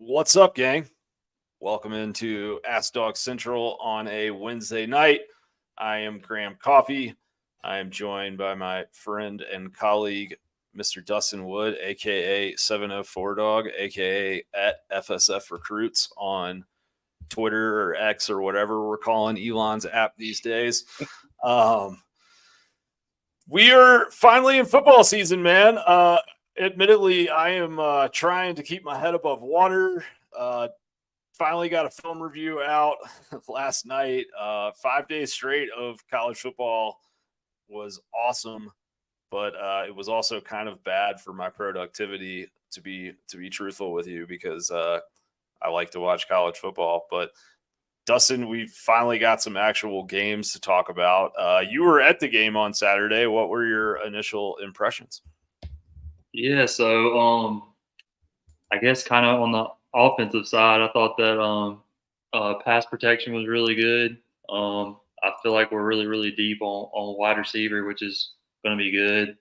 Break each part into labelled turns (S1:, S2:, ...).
S1: What's up, gang? Welcome into Ask Dog Central on a Wednesday night. I am Graham Coffey. I am joined by my friend and colleague, Mr. Dustin Wood, aka 704 Dog, aka at FSF Recruits on Twitter or X or whatever we're calling Elon's app these days. We are finally in football season, man. Admittedly, I am trying to keep my head above water. Finally got a film review out last night. 5 days straight of college football was awesome, but it was also kind of bad for my productivity, to be truthful with you, because I like to watch college football. But Dustin, we finally got some actual games to talk about. You were at the game on Saturday. What were your initial impressions?
S2: Yeah, so I guess kind of on the offensive side, I thought that pass protection was really good. I feel like we're really deep on wide receiver, which is going to be good.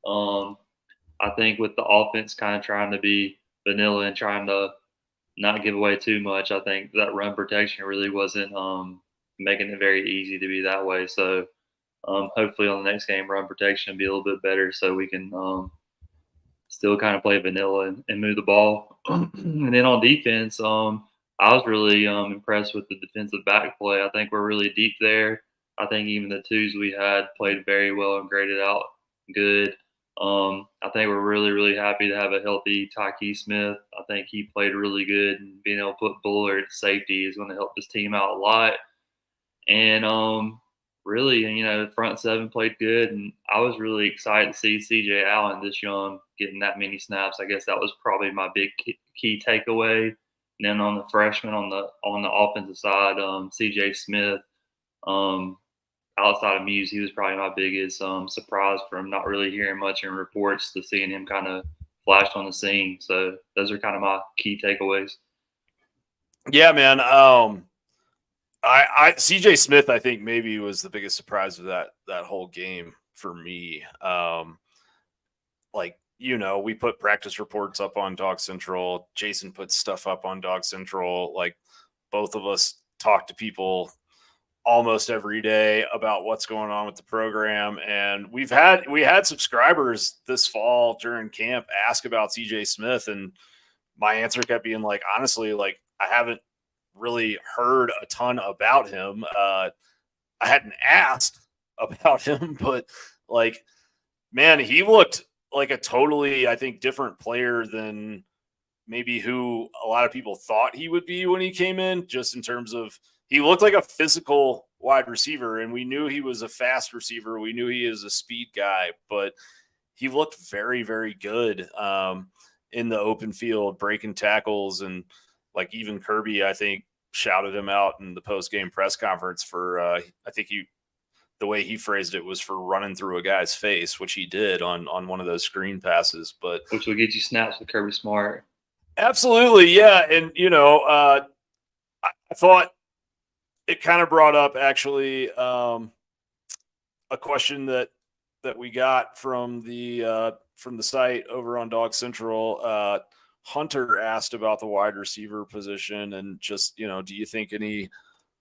S2: I think with the offense kind of trying to be vanilla and trying to not give away too much, I think that run protection really wasn't making it very easy to be that way. So hopefully on the next game, run protection will be a little bit better so we can still kind of play vanilla and move the ball. And then on defense, I was really impressed with the defensive back play. I think we're really deep there. I think even the twos we had played very well and graded out good. I think we're really happy to have a healthy Tyke Smith. I think he played really good, and being able to put Bullard at safety is going to help this team out a lot. And really, the front seven played good, and I was really excited to see CJ Allen this young getting that many snaps. I guess that was probably my big key takeaway. And then on the freshman on the offensive side, CJ Smith, outside of Muse, he was probably my biggest surprise from not really hearing much in reports to seeing him kind of flash on the scene. So those are kind of my key takeaways.
S1: Yeah, man. I CJ Smith, I think maybe was the biggest surprise of that whole game for me. We put practice reports up on DawgsCentral. Jason puts stuff up on DawgsCentral. Like, both of us talk to people almost every day about what's going on with the program. And we had subscribers this fall during camp ask about CJ Smith, and my answer kept being like, honestly, like, I haven't really heard a ton about him. I hadn't asked about him, but like, man, he looked like a totally, I think, different player than maybe who a lot of people thought he would be when he came in, just in terms of he looked like a physical wide receiver, and we knew he was a fast receiver. We knew he is a speed guy, but he looked very good in the open field, breaking tackles. And like, even Kirby, I think, shouted him out in the post-game press conference for, I think the way he phrased it was for running through a guy's face, which he did on one of those screen passes. But
S2: which will get you snaps with Kirby Smart.
S1: Absolutely, yeah. And, I thought it kind of brought up, actually, a question that we got from the site over on DawgsCentral. Hunter asked about the wide receiver position, and just, do you think any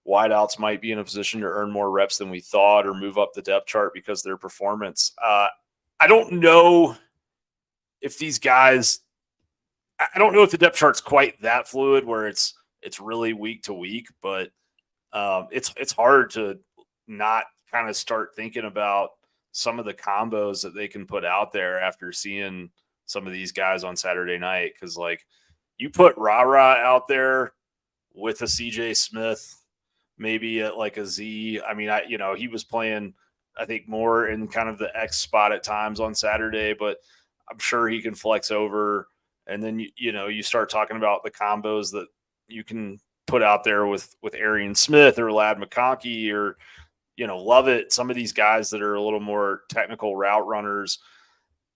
S1: wideouts might be in a position to earn more reps than we thought or move up the depth chart because of their performance? I don't know if these guys – I don't know if the depth chart's quite that fluid where it's really week to week, but it's hard to not kind of start thinking about some of the combos that they can put out there after seeing some of these guys on Saturday night. Because, like, you put Ra out there with a CJ Smith, maybe at like a Z. I mean, he was playing, I think, more in kind of the X spot at times on Saturday, but I'm sure he can flex over. And then, you start talking about the combos that you can put out there with Arian Smith or Ladd McConkey or, Lovett, some of these guys that are a little more technical route runners.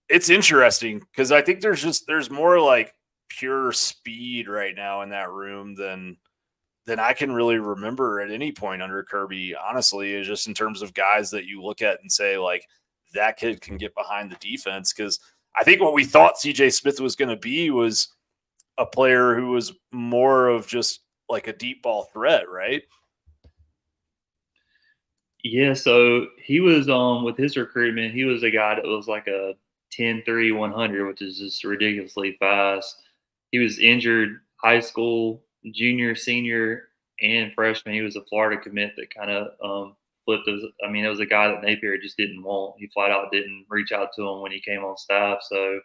S1: It's interesting because I think there's more like pure speed right now in that room than I can really remember at any point under Kirby, honestly, is just in terms of guys that you look at and say, like, that kid can get behind the defense. Because I think what we thought CJ Smith was going to be was a player who was more of just like a deep ball threat, right?
S2: Yeah, so he was with his recruitment, he was a guy that was like a 10-3 100, which is just ridiculously fast. He was injured high school, junior, senior, and freshman. He was a Florida commit that kind of flipped. I mean, it was a guy that Napier just didn't want. He flat out didn't reach out to him when he came on staff. So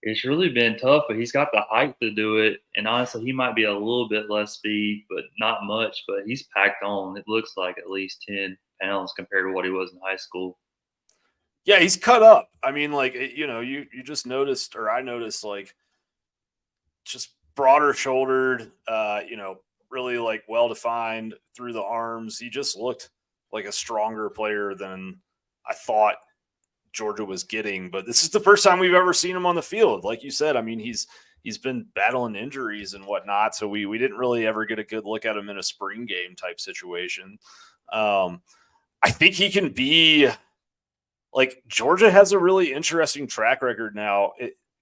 S2: it's really been tough, but he's got the height to do it. And honestly, he might be a little bit less speed, but not much. But he's packed on. It looks like at least 10 pounds compared to what he was in high school.
S1: Yeah, he's cut up. I mean, like, you just noticed, or I noticed, like, just broader shouldered, really like well defined through the arms. He just looked like a stronger player than I thought Georgia was getting. But this is the first time we've ever seen him on the field. Like you said, I mean, he's been battling injuries and whatnot, so we didn't really ever get a good look at him in a spring game type situation. I think he can be like, Georgia has a really interesting track record now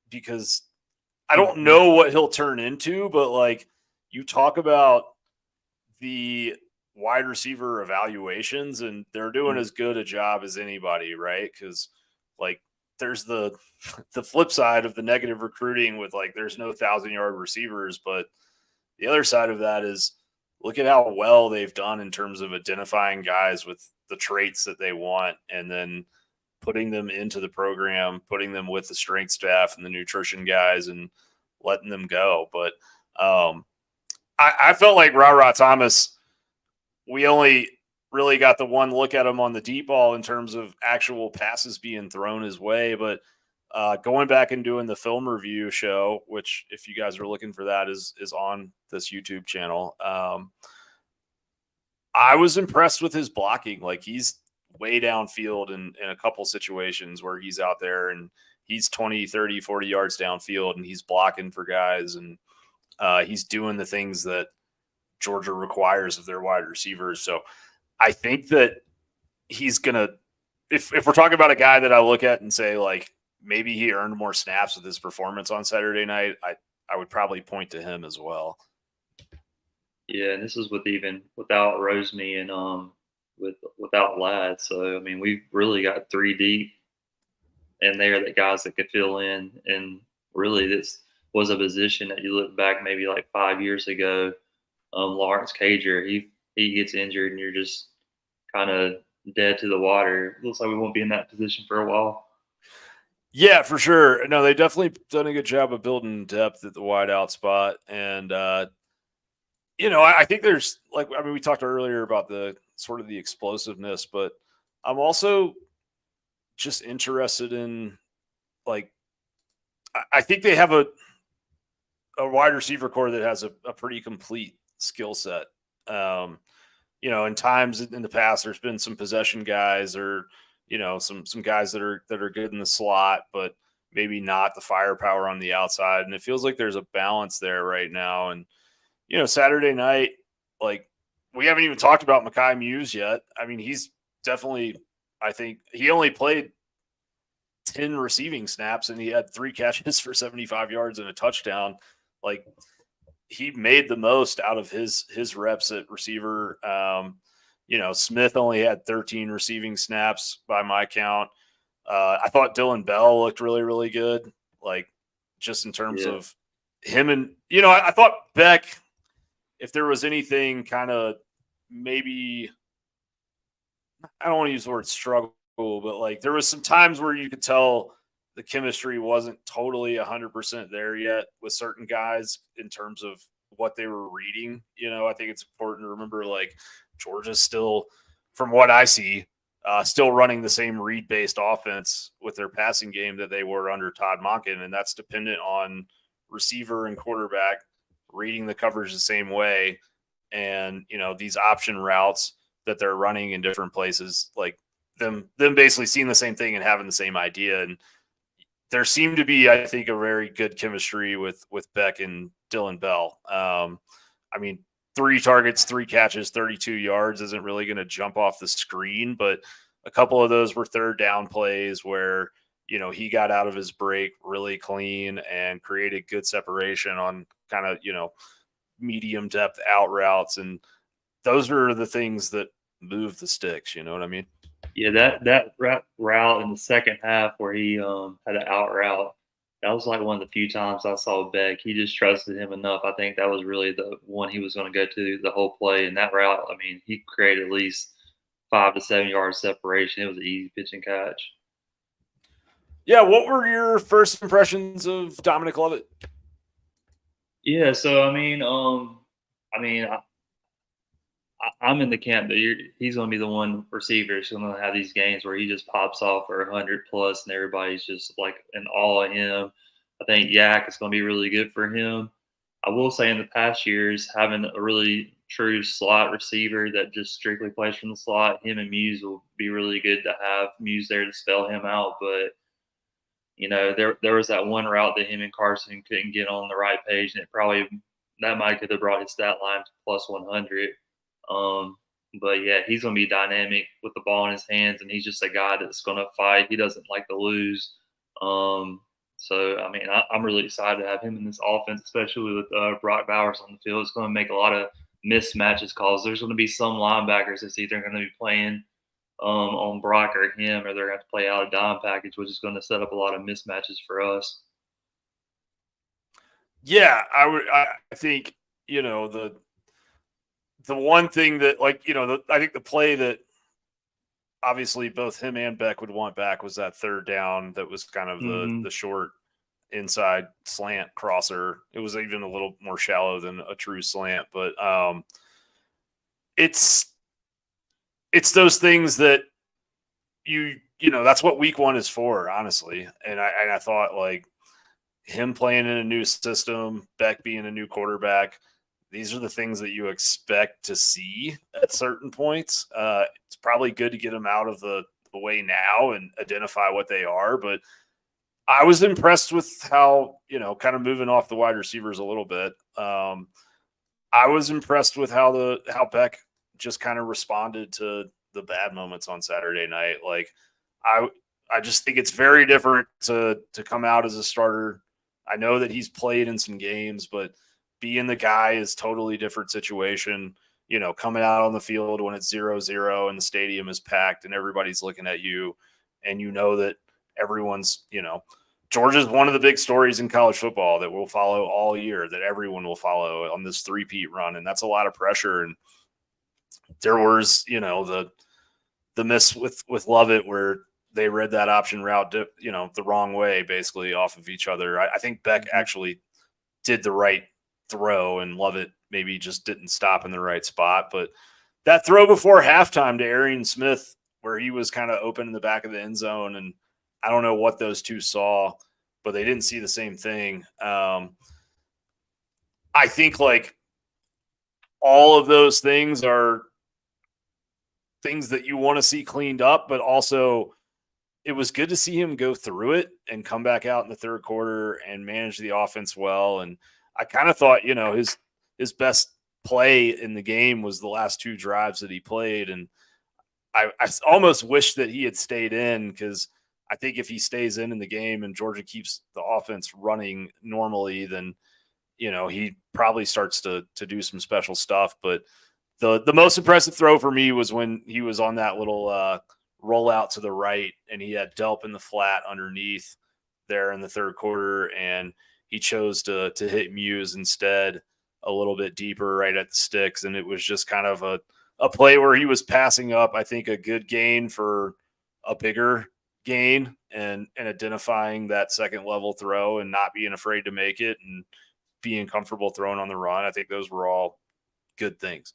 S1: because I don't know what he'll turn into, but like, you talk about the wide receiver evaluations and they're doing as good a job as anybody, right? Because like, there's the flip side of the negative recruiting with like, there's no 1,000-yard receivers, but the other side of that is, look at how well they've done in terms of identifying guys with the traits that they want and then putting them into the program, putting them with the strength staff and the nutrition guys and letting them go. But I felt like Ra Thomas, we only really got the one look at him on the deep ball in terms of actual passes being thrown his way. But going back and doing the film review show, which if you guys are looking for that is on this YouTube channel. I was impressed with his blocking. Like, he's way downfield in a couple situations where he's out there and he's 20, 30, 40 yards downfield and he's blocking for guys. And he's doing the things that Georgia requires of their wide receivers. So I think that he's going to, if we're talking about a guy that I look at and say, like, maybe he earned more snaps with his performance on Saturday night, I would probably point to him as well.
S2: Yeah, and this is without Rosemy and without Ladd. So I mean, we've really got 3 deep and there that guys that could fill in. And really, this was a position that you look back maybe like 5 years ago. Lawrence Cager, he gets injured and you're just kind of dead to the water. Looks like we won't be in that position for a while.
S1: Yeah, for sure. No, they definitely done a good job of building depth at the wideout spot. And, I think there's we talked earlier about the sort of the explosiveness, but I'm also just interested in, like, I think they have a wide receiver core that has a pretty complete skill set. In times in the past, there's been some possession guys or, some guys that are good in the slot, but maybe not the firepower on the outside. And it feels like there's a balance there right now. And, Saturday night, like, we haven't even talked about Mekhi Muse yet. I mean, he's definitely, I think he only played 10 receiving snaps and he had 3 catches for 75 yards and a touchdown. Like, he made the most out of his reps at receiver. Smith only had 13 receiving snaps by my count. I thought Dylan Bell looked really, really good. Like, just in terms of him and, I thought Beck, if there was anything kind of maybe, I don't want to use the word struggle, but like, there was some times where you could tell the chemistry wasn't totally 100% there yet with certain guys in terms of what they were reading. I think it's important to remember, like, Georgia's still, from what I see, still running the same read-based offense with their passing game that they were under Todd Monken, and that's dependent on receiver and quarterback reading the coverage the same way. And, these option routes that they're running in different places, like them basically seeing the same thing and having the same idea. And there seemed to be, I think, a very good chemistry with Beck and Dylan Bell. 3 targets, 3 catches, 32 yards isn't really going to jump off the screen, but a couple of those were third down plays where, he got out of his break really clean and created good separation on kind of, medium depth out routes. And those are the things that move the sticks. You know what I mean?
S2: Yeah, that route in the second half where he had an out route, that was like one of the few times I saw Beck. He just trusted him enough. I think that was really the one he was going to go to the whole play. And that route, I mean, he created at least 5 to 7 yards separation. It was an easy pitch and catch.
S1: Yeah. What were your first impressions of Dominic Lovett?
S2: Yeah, so I'm in the camp that he's going to be the one receiver who's going to have these games where he just pops off for 100 plus, and everybody's just like in awe of him. I think Yak is going to be really good for him. I will say in the past years, having a really true slot receiver that just strictly plays from the slot, him and Muse will be really good to have Muse there to spell him out. But there was that one route that him and Carson couldn't get on the right page, and that might could have brought his stat line to plus 100. But yeah, he's going to be dynamic with the ball in his hands, and he's just a guy that's going to fight. He doesn't like to lose. So I mean, I'm really excited to have him in this offense, especially with Brock Bowers on the field. It's going to make a lot of mismatches calls. There's going to be some linebackers that's either going to be playing on Brock or him, or they're going to have to play out a dime package, which is going to set up a lot of mismatches for us.
S1: Yeah, I think, the one thing that, I think the play that obviously both him and Beck would want back was that third down that was kind of the short inside slant crosser. It was even a little more shallow than a true slant, but it's those things that that's what week one is for, honestly. And I thought, like, him playing in a new system, Beck being a new quarterback, these are the things that you expect to see at certain points. It's probably good to get them out of the way now and identify what they are. But I was impressed with how, kind of moving off the wide receivers a little bit. I was impressed with how Beck just kind of responded to the bad moments on Saturday night. Like, I just think it's very different to come out as a starter. I know that he's played in some games, but being the guy is totally different situation. Coming out on the field when it's 0-0 and the stadium is packed and everybody's looking at you, and that everyone's, Georgia's one of the big stories in college football that we'll follow all year, that everyone will follow on this three-peat run. And that's a lot of pressure. And there was, the miss with Lovett where they read that option route, the wrong way, basically off of each other. I think Beck actually did the right throw, and Lovett maybe just didn't stop in the right spot. But that throw before halftime to Arian Smith, where he was kind of open in the back of the end zone, and I don't know what those two saw, but they didn't see the same thing. I think, like, all of those things are things that you want to see cleaned up, but also it was good to see him go through it and come back out in the third quarter and manage the offense well. And I kind of thought, his best play in the game was the last two drives that he played. And I almost wish that he had stayed in, because I think if he stays in the game and Georgia keeps the offense running normally, then, he probably starts to do some special stuff. But the most impressive throw for me was when he was on that little roll out to the right, and he had Delp in the flat underneath there in the third quarter, and he chose to hit Muse instead a little bit deeper right at the sticks. And it was just kind of a play where he was passing up, I think, a good gain for a bigger gain, and identifying that second level throw and not being afraid to make it and being comfortable throwing on the run. I think those were all good things.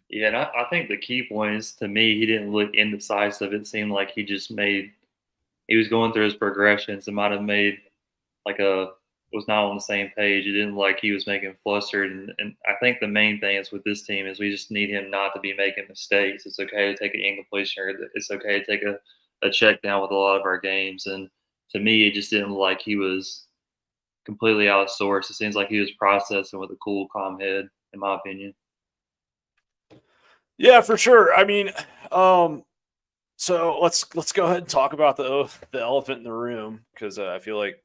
S2: Yeah, and I think the key point is, to me, he didn't look indecisive. It seemed like he was going through his progressions and might have made was not on the same page. It didn't like he was making flustered. And I think the main thing is with this team is we just need him not to be making mistakes. It's okay to take an incompletion. It's okay to take a check down with a lot of our games. And to me, it just didn't look like he was completely out of sorts. It seems like he was processing with a cool, calm head, in my opinion.
S1: Yeah, for sure. I mean, So let's go ahead and talk about the elephant in the room, because I feel like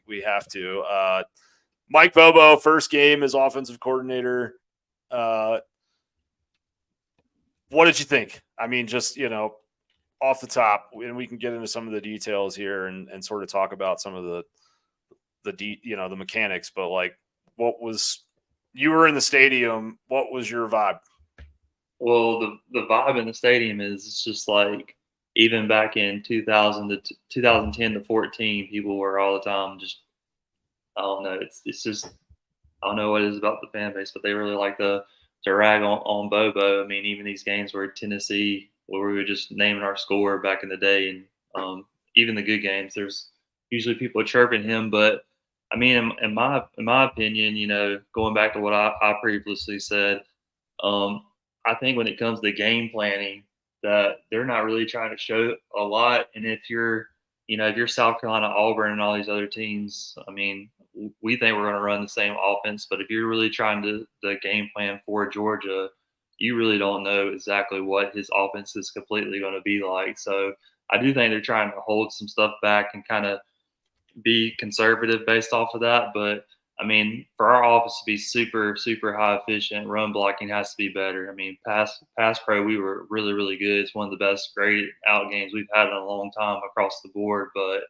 S1: we have to. Mike Bobo, first game as offensive coordinator. What did you think? I mean, just off the top, and we can get into some of the details here and sort of talk about some of the mechanics. But like, you were in the stadium? What was your vibe?
S2: Well, the vibe in the stadium is it's just like even back in 2000 to 2010 to 14, people were all the time just I don't know. It's just I don't know what it is about the fan base, but they really like to rag on Bobo. I mean, even these games where Tennessee, where we were just naming our score back in the day, and even the good games, there's usually people chirping him. But I mean, in my opinion, going back to what I previously said, um, I think when it comes to game planning, that they're not really trying to show a lot. And if you're South Carolina, Auburn, and all these other teams, I mean, we think we're going to run the same offense. But if you're really trying to the game plan for Georgia, you really don't know exactly what his offense is completely going to be like. So I do think they're trying to hold some stuff back and kind of be conservative based off of that. But I mean, for our offense to be super, super high efficient, run blocking has to be better. I mean, pass pro, we were really, really good. It's one of the best graded out games we've had in a long time across the board. But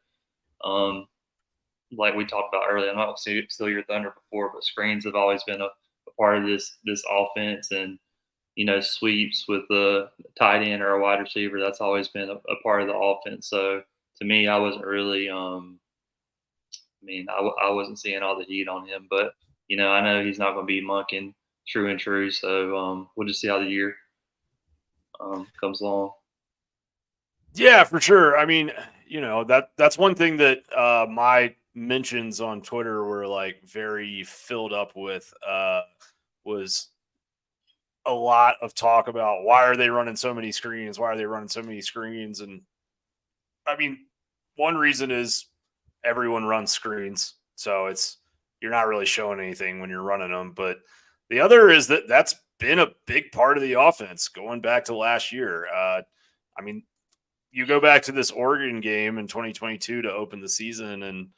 S2: like we talked about earlier, I'm not going to steal your thunder before, but screens have always been a part of this offense, and sweeps with a tight end or a wide receiver. That's always been a part of the offense. So to me, I wasn't really I wasn't seeing all the heat on him, but I know he's not going to be monking true and true. So we'll just see how the year comes along.
S1: Yeah, for sure. I mean, that's one thing that my mentions on Twitter were like very filled up with was a lot of talk about why are they running so many screens? Why are they running so many screens? And I mean, one reason is everyone runs screens, so you're not really showing anything when you're running them. But the other is that's been a big part of the offense going back to last year. I mean, you go back to this Oregon game in 2022 to open the season, and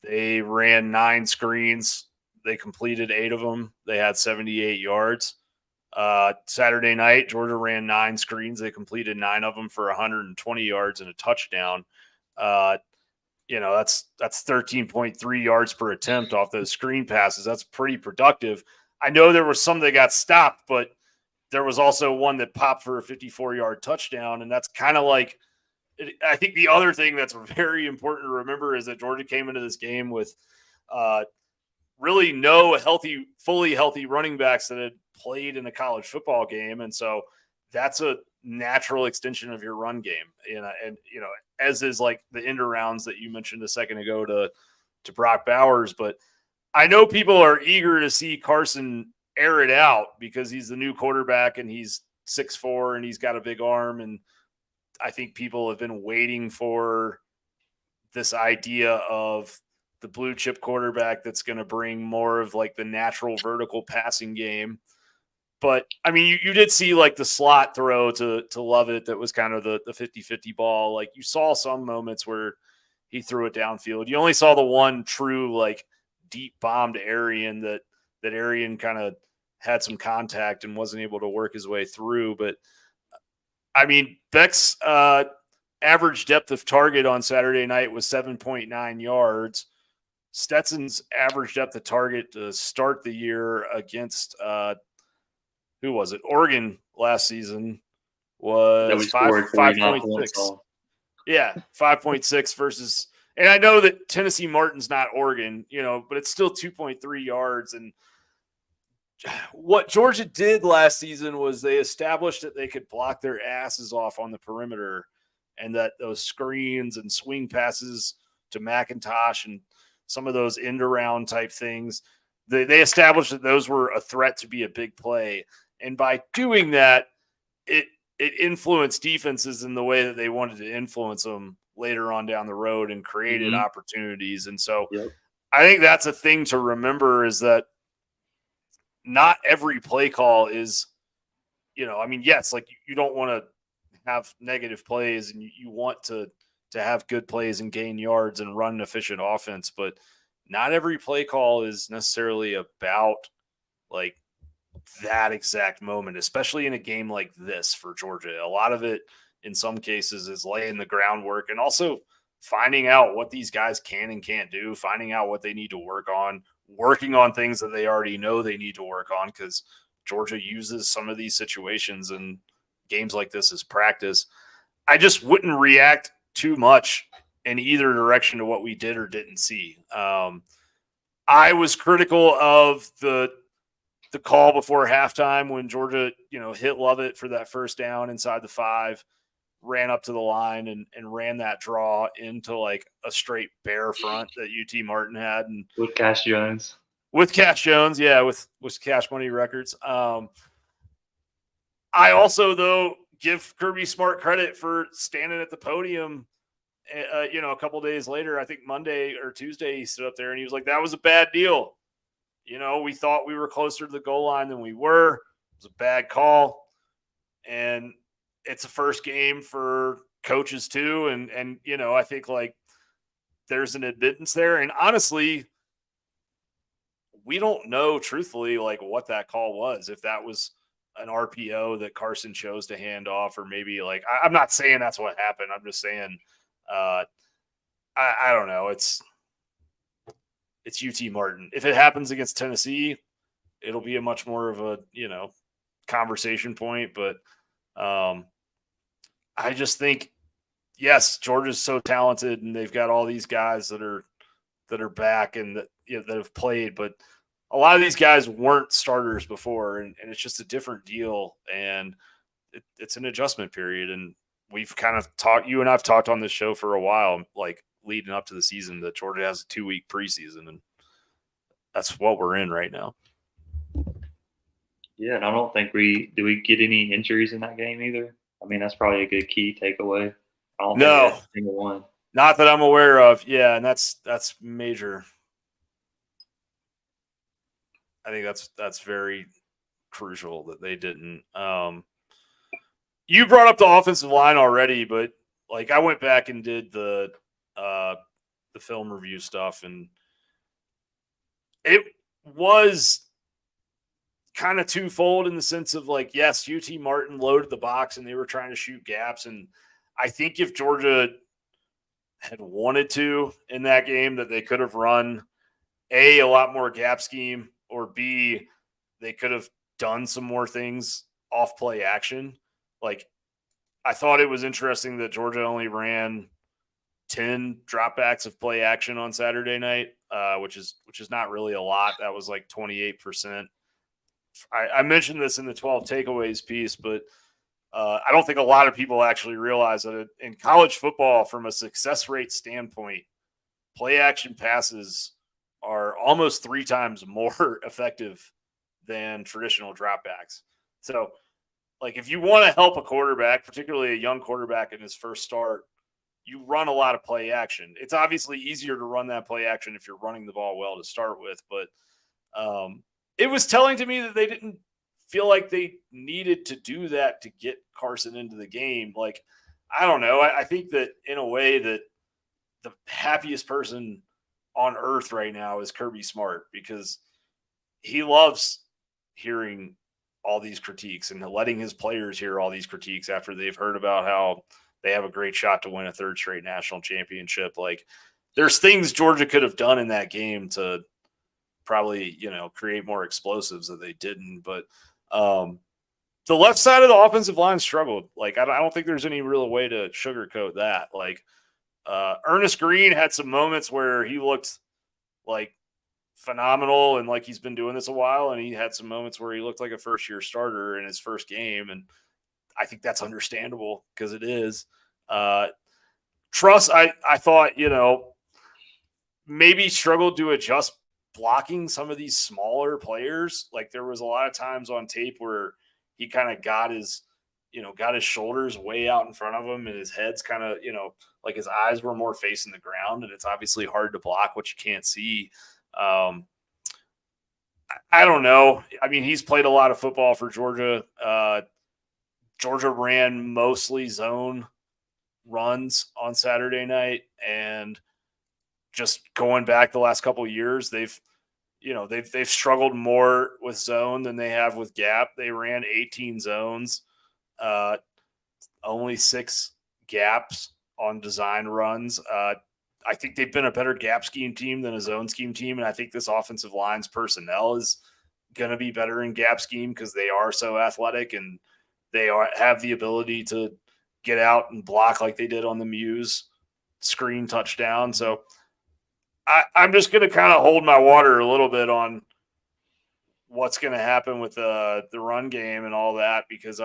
S1: they ran 9 screens. They completed 8 of them. They had 78 yards. Saturday night, Georgia ran 9 screens. They completed 9 of them for 120 yards and a touchdown. That's 13.3 yards per attempt off those screen passes. That's pretty productive. I know there was some that got stopped, but there was also one that popped for a 54-yard touchdown. And that's kind of like, I think the other thing that's very important to remember is that Georgia came into this game with really no fully healthy running backs that had played in a college football game. And so that's a natural extension of your run game. And as is like the end arounds that you mentioned a second ago to Brock Bowers. But I know people are eager to see Carson air it out because he's the new quarterback and he's 6'4" and he's got a big arm. And I think people have been waiting for this idea of the blue chip quarterback that's going to bring more of like the natural vertical passing game. But I mean, you did see like the slot throw to Lovett that was kind of the 50-50 ball. Like you saw some moments where he threw it downfield. You only saw the one true like deep bomb to Arian that Arian kind of had some contact and wasn't able to work his way through. But I mean, Beck's average depth of target on Saturday night was 7.9 yards. Stetson's average depth of target to start the year against who was it? Oregon last season was 5.6. Yeah, 5.6 versus, and I know that Tennessee Martin's not Oregon, but it's still 2.3 yards. And what Georgia did last season was they established that they could block their asses off on the perimeter, and that those screens and swing passes to McIntosh and some of those end around type things, they established that those were a threat to be a big play. And by doing that, it influenced defenses in the way that they wanted to influence them later on down the road and created opportunities. And so I think that's a thing to remember, is that not every play call is, yes, like you don't want to have negative plays and you want to have good plays and gain yards and run an efficient offense, but not every play call is necessarily about like that exact moment, especially in a game like this for Georgia. A lot of it in some cases is laying the groundwork and also finding out what these guys can and can't do, finding out what they need to work on, working on things that they already know they need to work on, because Georgia uses some of these situations and games like this as practice. I just wouldn't react too much in either direction to what we did or didn't see. I was critical of the call before halftime when Georgia, hit Lovett for that first down inside the 5, ran up to the line and ran that draw into like a straight bear front that UT Martin had. And
S2: with Cash Jones.
S1: With Cash Jones, yeah, with Cash Money Records. I also, though, give Kirby Smart credit for standing at the podium, a couple days later, I think Monday or Tuesday, he stood up there and he was like, that was a bad deal. We thought we were closer to the goal line than we were. It was a bad call. And it's a first game for coaches too. And I think like there's an admittance there. And honestly, we don't know truthfully like what that call was. If that was an RPO that Carson chose to hand off, or maybe like, I'm not saying that's what happened. I'm just saying, I don't know. It's UT Martin. If it happens against Tennessee, it'll be a much more of a, conversation point. But I just think, yes, Georgia's so talented and they've got all these guys that are back and that have played, but a lot of these guys weren't starters before, and it's just a different deal, and it's an adjustment period. And we've kind of talked, you and I've talked on this show for a while, like leading up to the season, that Georgia has a 2-week preseason, and that's what we're in right now.
S2: Yeah, and I don't think we get any injuries in that game either. I mean, that's probably a good key takeaway. I don't think we had a single one.
S1: Not that I'm aware of. Yeah, and that's major. I think that's very crucial that they didn't. You brought up the offensive line already, but like I went back and did the film review stuff, and it was kind of twofold in the sense of like, yes, UT Martin loaded the box and they were trying to shoot gaps, and I think if Georgia had wanted to in that game, that they could have run a lot more gap scheme, or B, they could have done some more things off play action. Like, I thought it was interesting that Georgia only ran 10 dropbacks of play action on Saturday night, which is not really a lot. That was like 28%. I mentioned this in the 12 takeaways piece, but I don't think a lot of people actually realize that in college football, from a success rate standpoint, play action passes are almost 3 times more effective than traditional dropbacks. So, like, if you want to help a quarterback, particularly a young quarterback in his first start, you run a lot of play action. It's obviously easier to run that play action if you're running the ball well to start with, but it was telling to me that they didn't feel like they needed to do that to get Carson into the game. Like, I don't know. I think that in a way that the happiest person on earth right now is Kirby Smart, because he loves hearing all these critiques and letting his players hear all these critiques after they've heard about how they have a great shot to win a 3rd straight national championship. Like, there's things Georgia could have done in that game to probably, create more explosives that they didn't. But the left side of the offensive line struggled. Like, I don't think there's any real way to sugarcoat that. Like, Ernest Green had some moments where he looked like phenomenal and like he's been doing this a while, and he had some moments where he looked like a first-year starter in his first game, and I think that's understandable because it is. Truss, I thought, maybe struggled to adjust blocking some of these smaller players. Like, there was a lot of times on tape where he kind of got his shoulders way out in front of him, and his head's kind of, like his eyes were more facing the ground, and it's obviously hard to block what you can't see. I don't know. I mean, he's played a lot of football for Georgia. Georgia ran mostly zone runs on Saturday night, and just going back the last couple of years, they've struggled more with zone than they have with gap. They ran 18 zones, only 6 gaps on design runs. I think they've been a better gap scheme team than a zone scheme team, and I think this offensive line's personnel is going to be better in gap scheme because they are so athletic and they have the ability to get out and block like they did on the Muse screen touchdown. So I'm just going to kind of hold my water a little bit on what's going to happen with the run game and all that, because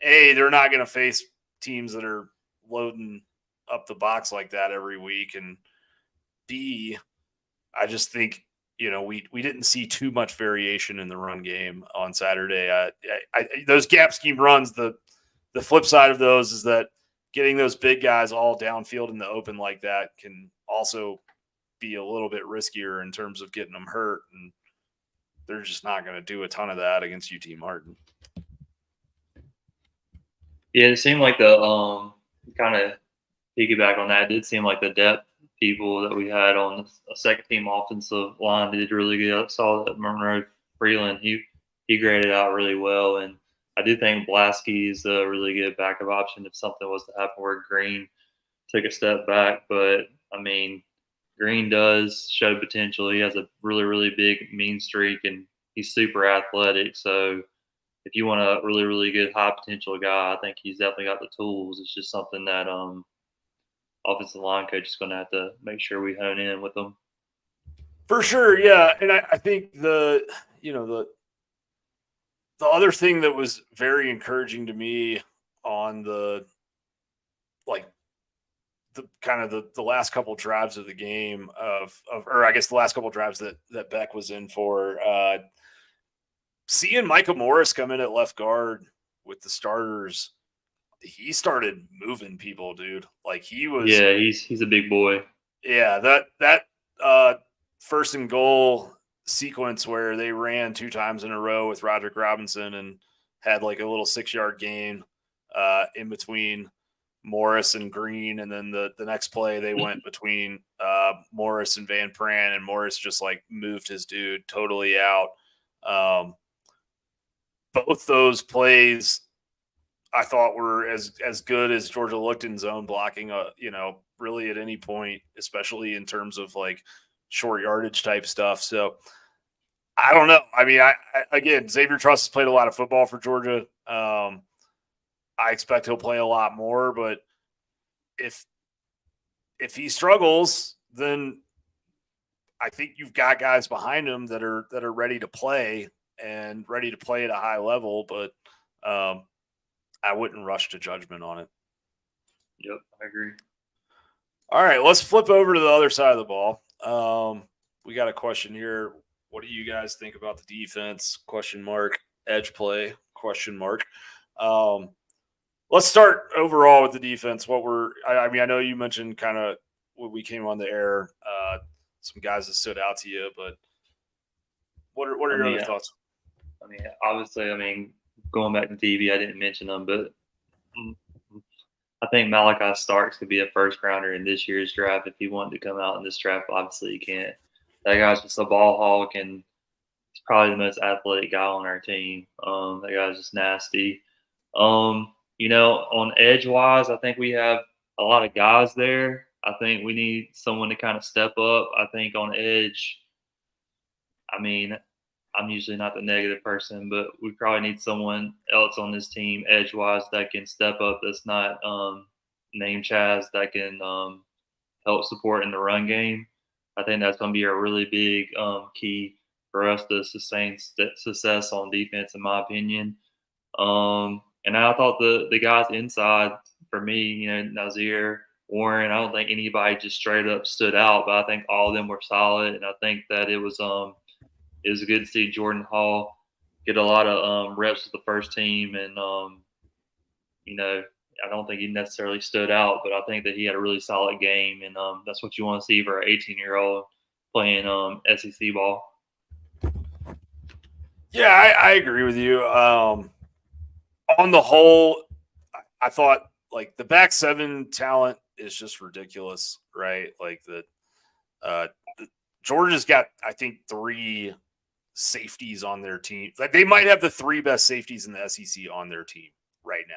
S1: they're not going to face teams that are loading up the box like that every week. And B, I just think, we didn't see too much variation in the run game on Saturday. Those gap scheme runs, the flip side of those is that getting those big guys all downfield in the open like that can also be a little bit riskier in terms of getting them hurt. And they're just not going to do a ton of that against UT Martin.
S2: Yeah, it seemed like the kind of piggyback on that. It did seem like the depth people that we had on the second team offensive line did really good. I saw that Monroe Freeland, he graded out really well, and I do think Blasky is a really good backup option if something was to happen where Green took a step back. But I mean, Green does show potential. He has a really, really big mean streak, and he's super athletic. So if you want a really, really good high potential guy, I think he's definitely got the tools. It's just something that offensive line coach is going to have to make sure we hone in with them.
S1: For sure, yeah. And I think the other thing that was very encouraging to me on the last couple of drives of the game or I guess the last couple of drives that Beck was in for, seeing Micah Morris come in at left guard with the starters, he started moving people, dude. Like he was.
S2: Yeah, he's a big boy.
S1: Yeah, that first and goal sequence where they ran 2 times in a row with Roderick Robinson and had like a little 6-yard gain in between Morris and Green, and then the next play they went between Morris and Van Pran, and Morris just like moved his dude totally out. Both those plays I thought were as good as Georgia looked in zone blocking, really at any point, especially in terms of like short yardage type stuff. So I don't know. I mean, again, Xavier Truss has played a lot of football for Georgia. I expect he'll play a lot more, but if he struggles, then I think you've got guys behind him that are ready to play and ready to play at a high level, but I wouldn't rush to judgment on it.
S2: Yep, I agree.
S1: All right, let's flip over to the other side of the ball. We got a question here. What do you guys think about the defense? ? Edge play ? Let's start overall with the defense. I know you mentioned kind of when we came on the air, some guys that stood out to you, but what are your other thoughts?
S2: I mean, obviously, going back to DB, I didn't mention them, but I think Malachi Starks could be a first rounder in this year's draft if he wanted to come out in this draft. Obviously, he can't. That guy's just a ball hawk, and he's probably the most athletic guy on our team. That guy's just nasty. On edge wise, I think we have a lot of guys there. I think we need someone to kind of step up. I think on edge, I'm usually not the negative person, but we probably need someone else on this team, edge-wise, that can step up. That's not name Chaz, that can help support in the run game. I think that's going to be a really big key for us to sustain success on defense, in my opinion. And I thought the guys inside, for me, Nazir, Warren, I don't think anybody just straight up stood out, but I think all of them were solid, and I think that it was good to see Jordan Hall get a lot of reps with the first team. And, I don't think he necessarily stood out, but I think that he had a really solid game. And that's what you want to see for an 18-year-old playing SEC ball.
S1: Yeah, I agree with you. on the whole, I thought like the back seven talent is just ridiculous, right? Like Georgia's got, I think, 3 safeties on their team. Like they might have the 3 best safeties in the SEC on their team right now.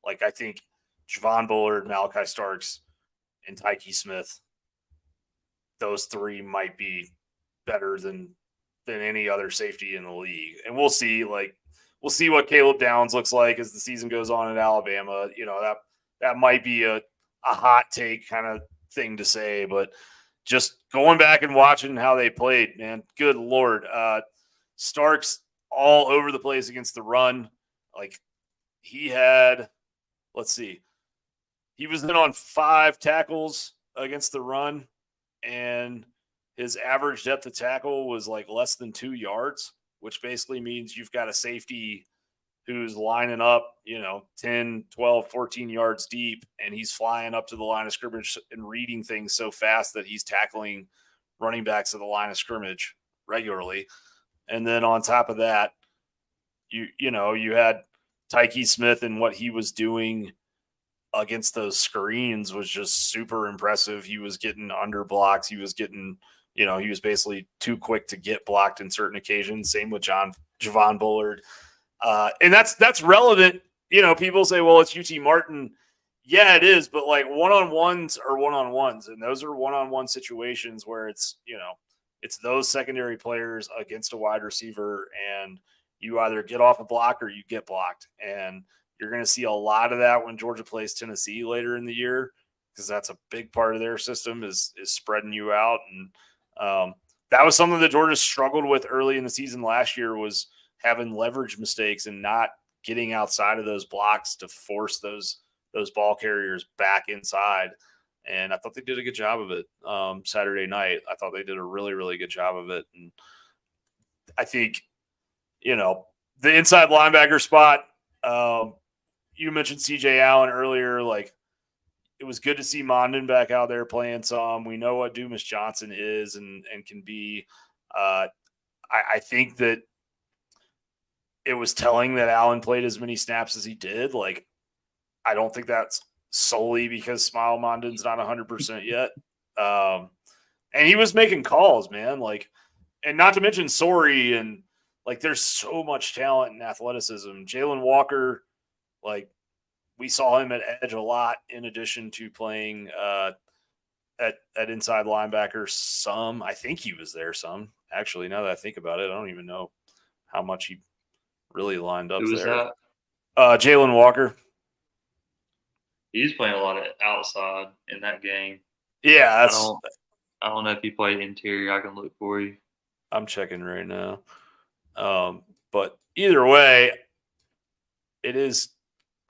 S1: Like I think Javon Bullard, Malachi Starks, and Tyke Smith, those 3 might be better than any other safety in the league. And we'll see. Like we'll see what Caleb Downs looks like as the season goes on in Alabama. You know, that might be a hot take kind of thing to say, but just going back and watching how they played, man, good Lord. Starks all over the place against the run. Like he had, let's see, he was in on 5 tackles against the run, and his average depth of tackle was like less than 2 yards, which basically means you've got a safety who's lining up, 10, 12, 14 yards deep, and he's flying up to the line of scrimmage and reading things so fast that he's tackling running backs at the line of scrimmage regularly. And then on top of that, you had Tyke Smith, and what he was doing against those screens was just super impressive. He was getting under blocks. He was getting, he was basically too quick to get blocked in certain occasions. Same with Javon Bullard. And that's relevant. People say, well, it's UT Martin. Yeah, it is. But like one-on-ones are one-on-ones. And those are one-on-one situations where it's those secondary players against a wide receiver, and you either get off a block or you get blocked. And you're going to see a lot of that when Georgia plays Tennessee later in the year, because that's a big part of their system is spreading you out. And that was something that Georgia struggled with early in the season last year, was having leverage mistakes and not getting outside of those blocks to force those ball carriers back inside. And I thought they did a good job of it Saturday night. I thought they did a really, really good job of it. And I think, the inside linebacker spot, you mentioned CJ Allen earlier. Like, it was good to see Mondon back out there playing some. We know what Dumas Johnson is and can be. I think that it was telling that Allen played as many snaps as he did. Like, I don't think that's solely because Smile Mondon's not 100% yet. And he was making calls, man. Like, and not to mention Sorey, and like, there's so much talent and athleticism. Jalen Walker, like, we saw him at edge a lot in addition to playing at inside linebacker some. I think he was there some. Actually, now that I think about it, I don't even know how much he really lined up
S2: Who was
S1: there.
S2: that?
S1: Jalen Walker.
S2: He's playing a lot of outside in that game.
S1: Yeah,
S2: I don't know if he played interior. I can look for you.
S1: I'm checking right now. But either way, it is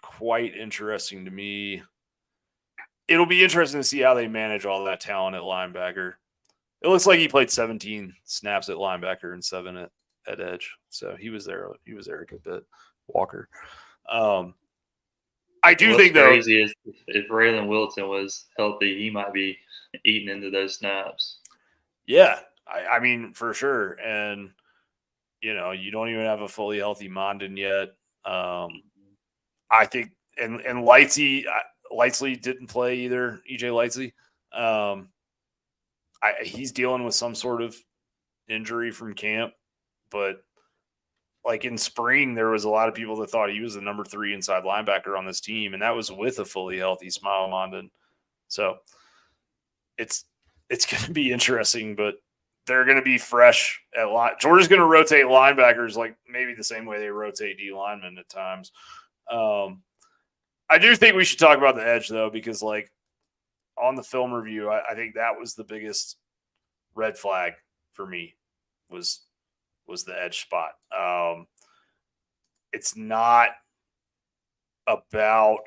S1: quite interesting to me. It'll be interesting to see how they manage all that talent at linebacker. It looks like he played 17 snaps at linebacker and 7 at edge. So he was there. He was there a good bit. Walker. I do think, though,
S2: crazy is if Raylan Wilson was healthy, he might be eating into those snaps.
S1: Yeah, I mean, for sure. And, you don't even have a fully healthy Mondon yet. I think, and Lightsley didn't play either, EJ Lightsley. He's dealing with some sort of injury from camp, but like in spring, there was a lot of people that thought he was the number 3 inside linebacker on this team, and that was with a fully healthy Smile Mondon. So it's going to be interesting, but they're going to be fresh at line. Georgia's going to rotate linebackers like maybe the same way they rotate D linemen at times. I do think we should talk about the edge, though, because like on the film review, I think that was the biggest red flag for me was the edge spot. It's not about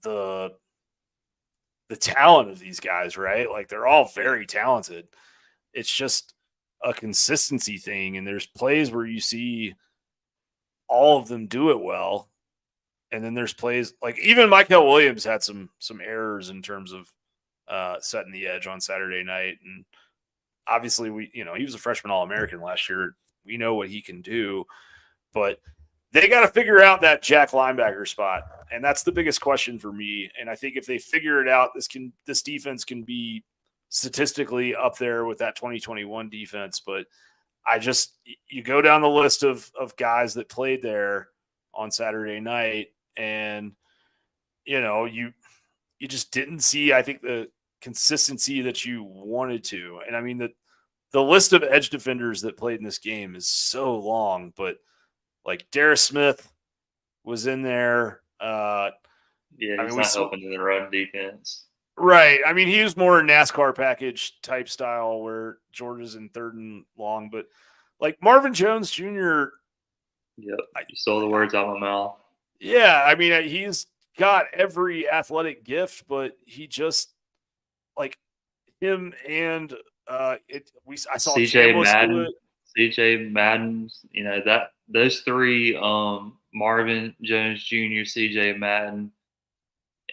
S1: the talent of these guys, right? Like, they're all very talented. It's just a consistency thing. And there's plays where you see all of them do it well. And then there's plays like even Michael Williams had some errors in terms of setting the edge on Saturday night. And obviously he was a freshman All-American last year. We know what he can do, but they got to figure out that jack linebacker spot. And that's the biggest question for me. And I think if they figure it out, this defense can be statistically up there with that 2021 defense. But you go down the list of guys that played there on Saturday night, and you just didn't see, I think, the consistency that you wanted to. And I mean, the list of edge defenders that played in this game is so long, but like Darius Smith was in there.
S2: He's not helping in the run defense.
S1: Right. I mean, he was more NASCAR package type style where Georgia's in third and long, but like Marvin Jones Jr.
S2: Yep. You stole the words out of my mouth.
S1: Yeah. I mean, he's got every athletic gift, but he just him and I saw
S2: CJ Madden. CJ Madden, those three, Marvin Jones Jr., CJ Madden,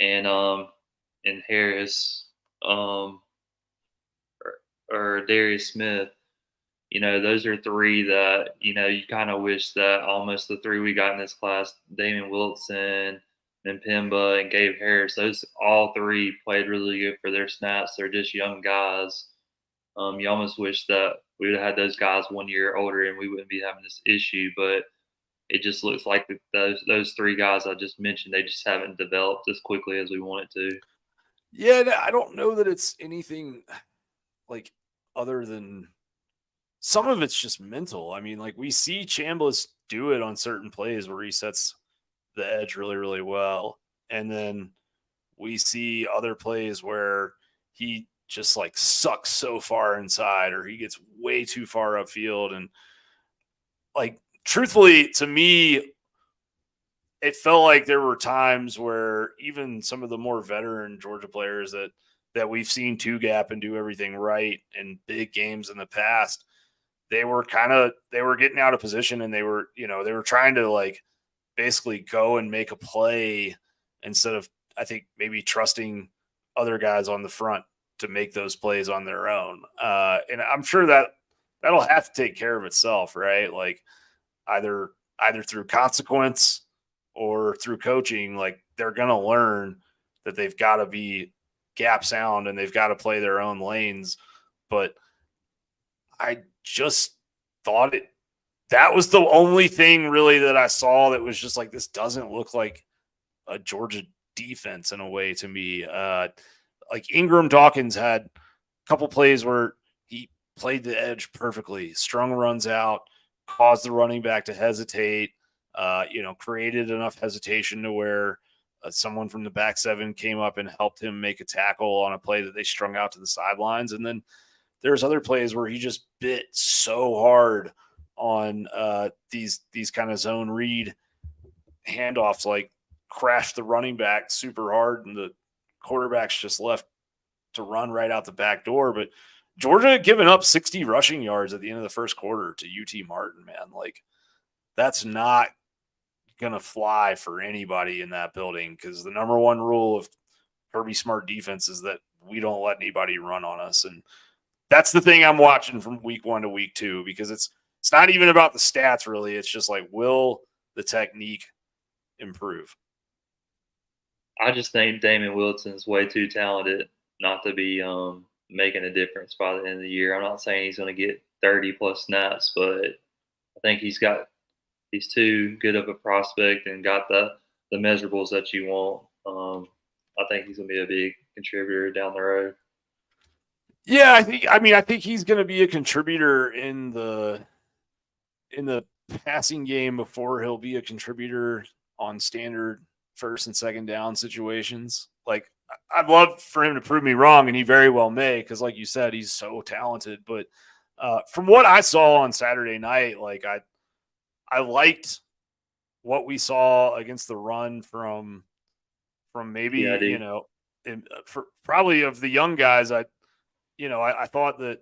S2: and Harris, or Darius Smith. Those are three that, you kind of wish that almost the three we got in this class, Damon Wilson, and Pimba, and Gabe Harris, those all three played really good for their snaps. They're just young guys. You almost wish that we would have had those guys 1 year older and we wouldn't be having this issue. But it just looks like those three guys I just mentioned, they just haven't developed as quickly as we want it to.
S1: Yeah, I don't know that it's anything like other than some of it's just mental. I mean, like we see Chambliss do it on certain plays where he sets the edge really, really well. And then we see other plays where he just like sucks so far inside or he gets way too far upfield. And like, truthfully, to me, it felt like there were times where even some of the more veteran Georgia players that we've seen two gap and do everything right in big games in the past, they were getting out of position and they were trying to like basically go and make a play instead of, I think, maybe trusting other guys on the front to make those plays on their own. And I'm sure that'll have to take care of itself, right? Like either through consequence or through coaching, like they're going to learn that they've got to be gap sound and they've got to play their own lanes. But I just thought that was the only thing really that I saw that was just like, this doesn't look like a Georgia defense in a way to me. Like Ingram Dawkins had a couple plays where he played the edge perfectly, strung runs out, caused the running back to hesitate, created enough hesitation to where someone from the back seven came up and helped him make a tackle on a play that they strung out to the sidelines. And then there's other plays where he just bit so hard on these kind of zone read handoffs, like crashed the running back super hard and the quarterback's just left to run right out the back door. But Georgia had given up 60 rushing yards at the end of the first quarter to UT Martin, man. Like that's not going to fly for anybody in that building because the number one rule of Kirby Smart defense is that we don't let anybody run on us. And that's the thing I'm watching from week 1 to week 2, because it's not even about the stats really. It's just like, will the technique improve?
S2: I just think Damon Wilson's way too talented not to be making a difference by the end of the year. I'm not saying he's going to get 30 plus snaps, but I think he's too good of a prospect and got the measurables that you want. I think he's going to be a big contributor down the road.
S1: Yeah, I think he's going to be a contributor in the passing game before he'll be a contributor on standard first and second down situations. Like I'd love for him to prove me wrong, and he very well may, because like you said, he's so talented. But from what I saw on Saturday night, like I liked what we saw against the run from maybe, for probably of the young guys. I thought that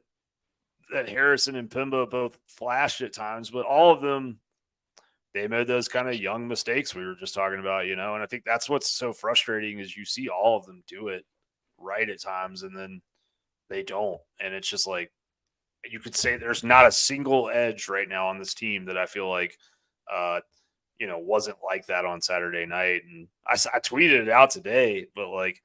S1: Harrison and Pimba both flashed at times, but all of them, they made those kind of young mistakes we were just talking about, and I think that's what's so frustrating is you see all of them do it right at times and then they don't. And it's just like, you could say there's not a single edge right now on this team that I feel like, wasn't like that on Saturday night. And I tweeted it out today, but like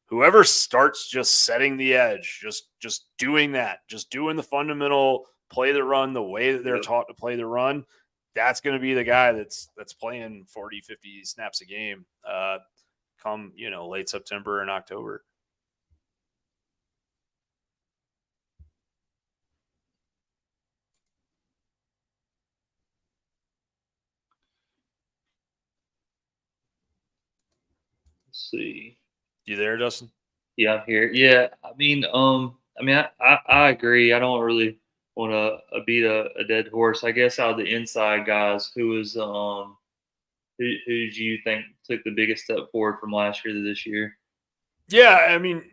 S1: whoever starts just setting the edge, just doing that, just doing the fundamental play the run the way that they're taught to play the run, that's going to be the guy that's playing 40, 50 snaps a game come, late September and October.
S2: Let's see.
S1: You there, Dustin?
S2: Yeah, I'm here. Yeah, I agree. I don't really want to beat a dead horse. I guess out of the inside guys, who do you think took the biggest step forward from last year to this year?
S1: Yeah, I mean,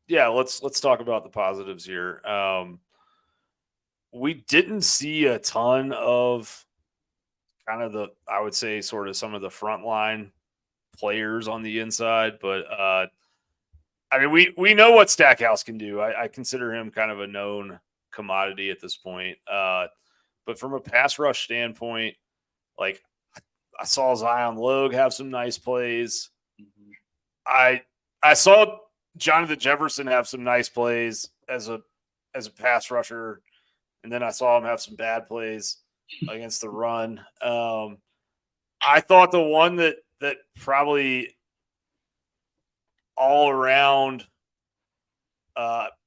S1: let's talk about the positives here. We didn't see a ton of kind of I would say sort of some of the frontline players on the inside, but I mean, we know what Stackhouse can do. I consider him kind of a known commodity at this point. But from a pass rush standpoint, like I saw Zion Logue have some nice plays.
S2: Mm-hmm.
S1: I saw Jonathan Jefferson have some nice plays as a pass rusher, and then I saw him have some bad plays against the run. I thought the one that probably all around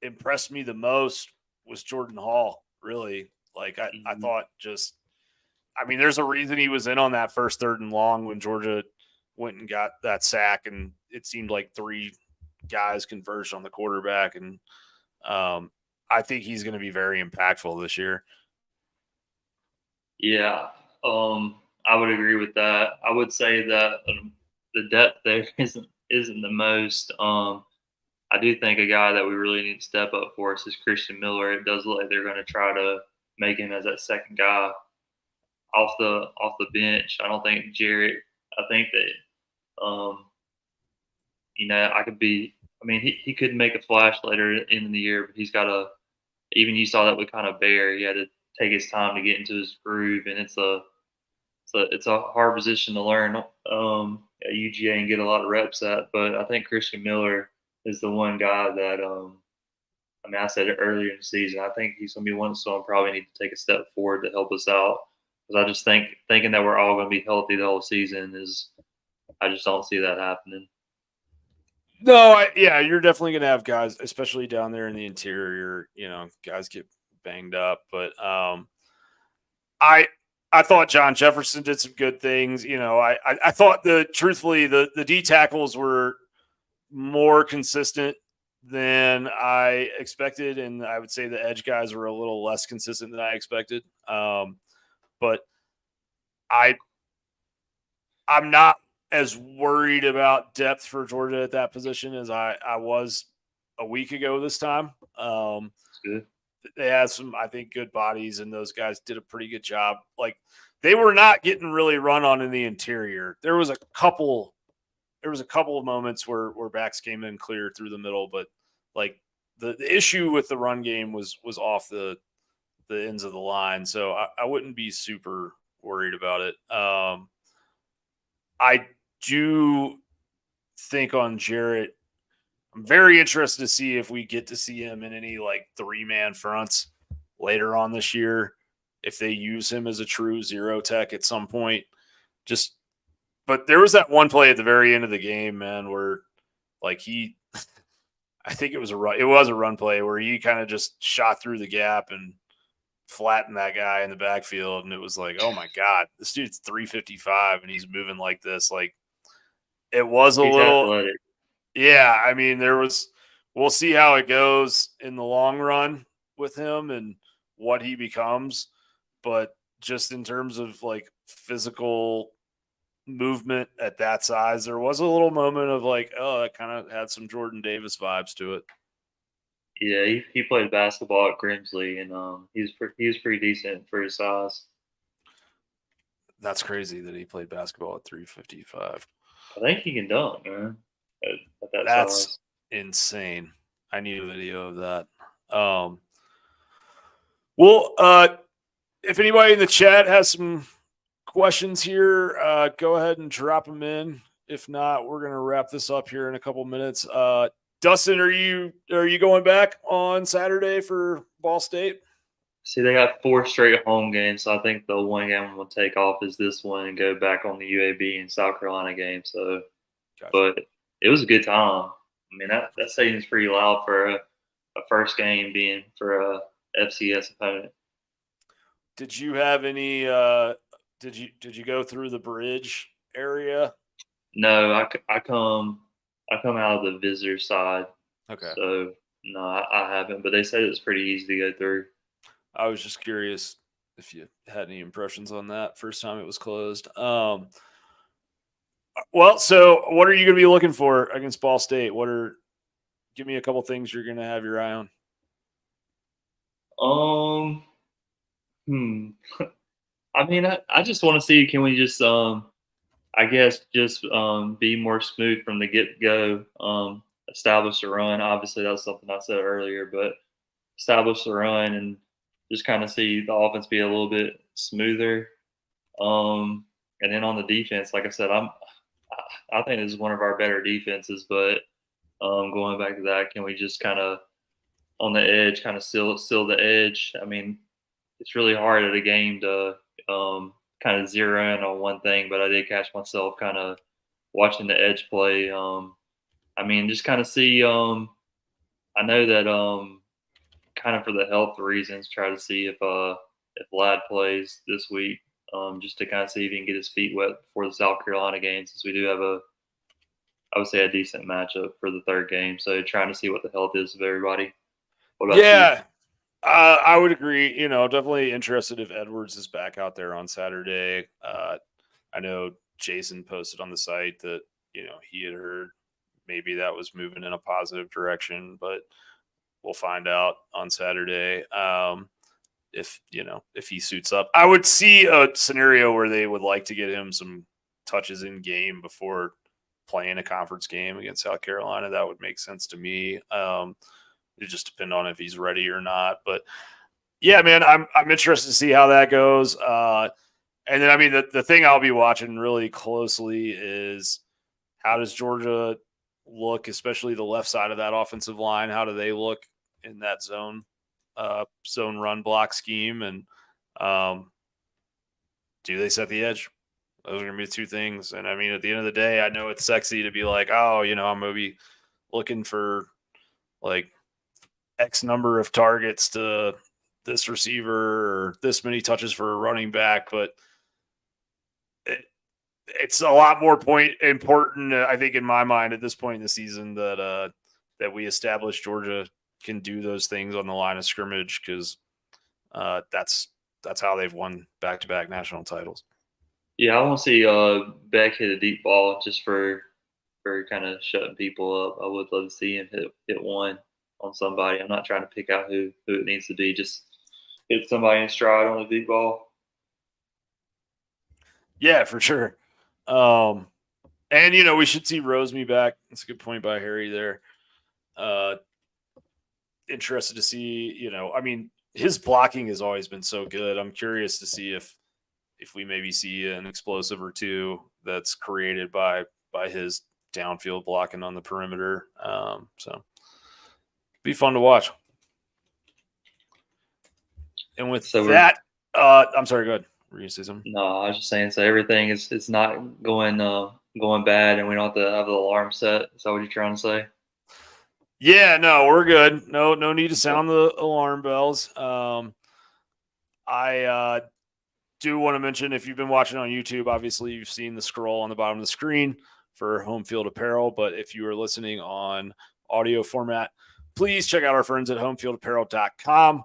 S1: impressed me the most was Jordan Hall. Really, like I thought there's a reason he was in on that first 3rd and long when Georgia went and got that sack, and it seemed like 3 guys converged on the quarterback, and I think he's going to be very impactful this year.
S2: Yeah, I would agree with that. I would say that the depth there isn't the most. I do think a guy that we really need to step up for us is Christian Miller. It does look like they're going to try to make him as that second guy off the bench. I don't think Jarrett. I think that I could be. I mean, he could make a flash later in the year, but he's got to. Even you saw that with kind of Bear. He had to take his time to get into his groove, and it's a hard position to learn at UGA and get a lot of reps at. But I think Christian Miller is the one guy that I said it earlier in the season. I think he's going to be one, so I probably need to take a step forward to help us out. Because I just thinking that we're all going to be healthy the whole season I just don't see that happening.
S1: No, you're definitely going to have guys, especially down there in the interior. Guys get banged up, but I thought John Jefferson did some good things. I thought truthfully the D tackles were more consistent than I expected, and I would say the edge guys were a little less consistent than I expected. But I'm not as worried about depth for Georgia at that position as I was a week ago this time.
S2: Good.
S1: They had some, I think, good bodies, and those guys did a pretty good job. Like, they were not getting really run on in the interior. There was a couple of moments where backs came in clear through the middle, but like the issue with the run game was off the ends of the line. So I wouldn't be super worried about it. I do think on Jarrett, I'm very interested to see if we get to see him in any like 3-man fronts later on this year, if they use him as a true zero tech at some point. But there was that one play at the very end of the game, man, where like I think it was a run play where he kind of just shot through the gap and flattened that guy in the backfield. And it was like, oh my God, this dude's 355 and he's moving like this. Like, it was a little
S2: athletic.
S1: Yeah, I mean, we'll see how it goes in the long run with him and what he becomes. But just in terms of like physical movement at that size, there was a little moment of like, oh, that kind of had some Jordan Davis vibes to it.
S2: Yeah, he played basketball at Grimsley, and he was pretty decent for his size.
S1: That's crazy that he played basketball at 355.
S2: I think he can dunk, man. At
S1: That's
S2: size.
S1: insane. I need a video of that. If anybody in the chat has some questions here, go ahead and drop them in. If not, we're going to wrap this up here in a couple minutes. Dustin, are you going back on Saturday for Ball State?
S2: See, they got 4 straight home games, so I think the one game I'm going to take off is this one and go back on the UAB and South Carolina game. So,
S1: Gotcha.
S2: But it was a good time. I mean, that stadium's pretty loud for a first game being for a FCS opponent.
S1: Did you have any? Did you go through the bridge area?
S2: No, I come out of the visitor side.
S1: Okay.
S2: So no, I haven't. But they said it's pretty easy to go through.
S1: I was just curious if you had any impressions on that first time it was closed. Well, so what are you going to be looking for against Ball State? Give me a couple things you're going to have your eye
S2: on. I mean, I just want to see, can we just, I guess, just be more smooth from the get-go, establish a run. Obviously, that's something I said earlier, but establish the run and just kind of see the offense be a little bit smoother. And then on the defense, like I said, I think this is one of our better defenses, but going back to that, can we just kind of on the edge, kind of seal the edge? I mean, it's really hard at a game to kind of zero in on one thing, but I did catch myself kind of watching the edge play. I mean, just kind of see. I know that kind of for the health reasons, try to see if Ladd plays this week, just to kind of see if he can get his feet wet before the South Carolina game, since we do have I would say a decent matchup for the third game. So trying to see what the health is of everybody. What about you?
S1: I would agree. Definitely interested if Edwards is back out there on Saturday. I know Jason posted on the site that he had heard maybe that was moving in a positive direction, but we'll find out on Saturday if he suits up. I would see a scenario where they would like to get him some touches in game before playing a conference game against South Carolina. That would make sense to me. It just depend on if he's ready or not. But yeah, man, I'm interested to see how that goes. And then, I mean, the thing I'll be watching really closely is how does Georgia look, especially the left side of that offensive line? How do they look in that zone run block scheme? And do they set the edge? Those are going to be the two things. And I mean, at the end of the day, I know it's sexy to be like, oh, I'm going to be looking for like X number of targets to this receiver or this many touches for a running back. But it's a lot more important, I think, in my mind at this point in the season that we establish Georgia can do those things on the line of scrimmage, because that's how they've won back-to-back national titles.
S2: Yeah, I want to see Beck hit a deep ball just for kind of shutting people up. I would love to see him hit one on somebody. I'm not trying to pick out who it needs to be. Just hit somebody in stride on a deep ball.
S1: Yeah, for sure. And we should see Rosemy back. That's a good point by Harry there. Interested to see, I mean, his blocking has always been so good. I'm curious to see if we maybe see an explosive or two that's created by his downfield blocking on the perimeter. So be fun to watch. And with that, I'm sorry, go ahead. Were you going to say something?
S2: No, I was just saying, so everything is not going bad, and we don't have to have the alarm set. Is that what you're trying to say?
S1: Yeah, no, we're good. No need to sound the alarm bells. I do want to mention, if you've been watching on YouTube, obviously you've seen the scroll on the bottom of the screen for Home Field Apparel. But if you are listening on audio format, please check out our friends at homefieldapparel.com.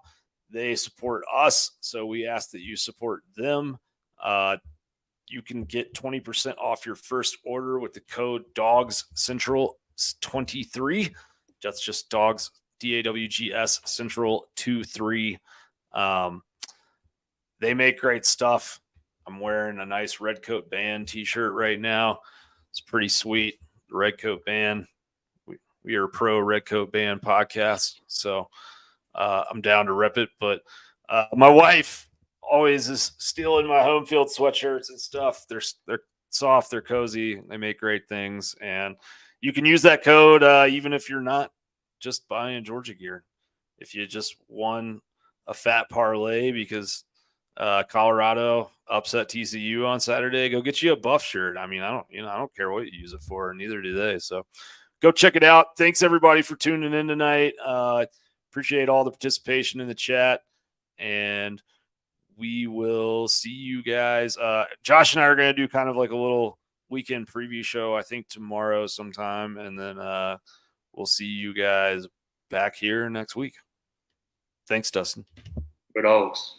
S1: They support us, so we ask that you support them. You can get 20% off your first order with the code DawgsCentral23. That's just Dogs, DAWGS Central 23. They make great stuff. I'm wearing a nice Red Coat Band t-shirt right now. It's pretty sweet. The Red Coat Band. We are a pro Red Coat Band podcast, so I'm down to rep it. But my wife always is stealing my home field sweatshirts and stuff. They're soft, they're cozy, they make great things, and you can use that code even if you're not just buying Georgia gear. If you just won a fat parlay because Colorado upset TCU on Saturday, go get you a Buff shirt. I mean, I don't care what you use it for, and neither do they. So go check it out. Thanks everybody for tuning in tonight. Appreciate all the participation in the chat, and we will see you guys. Josh and I are going to do kind of like a little weekend preview show, I think tomorrow sometime, and then we'll see you guys back here next week. Thanks, Dustin.
S2: Good dogs.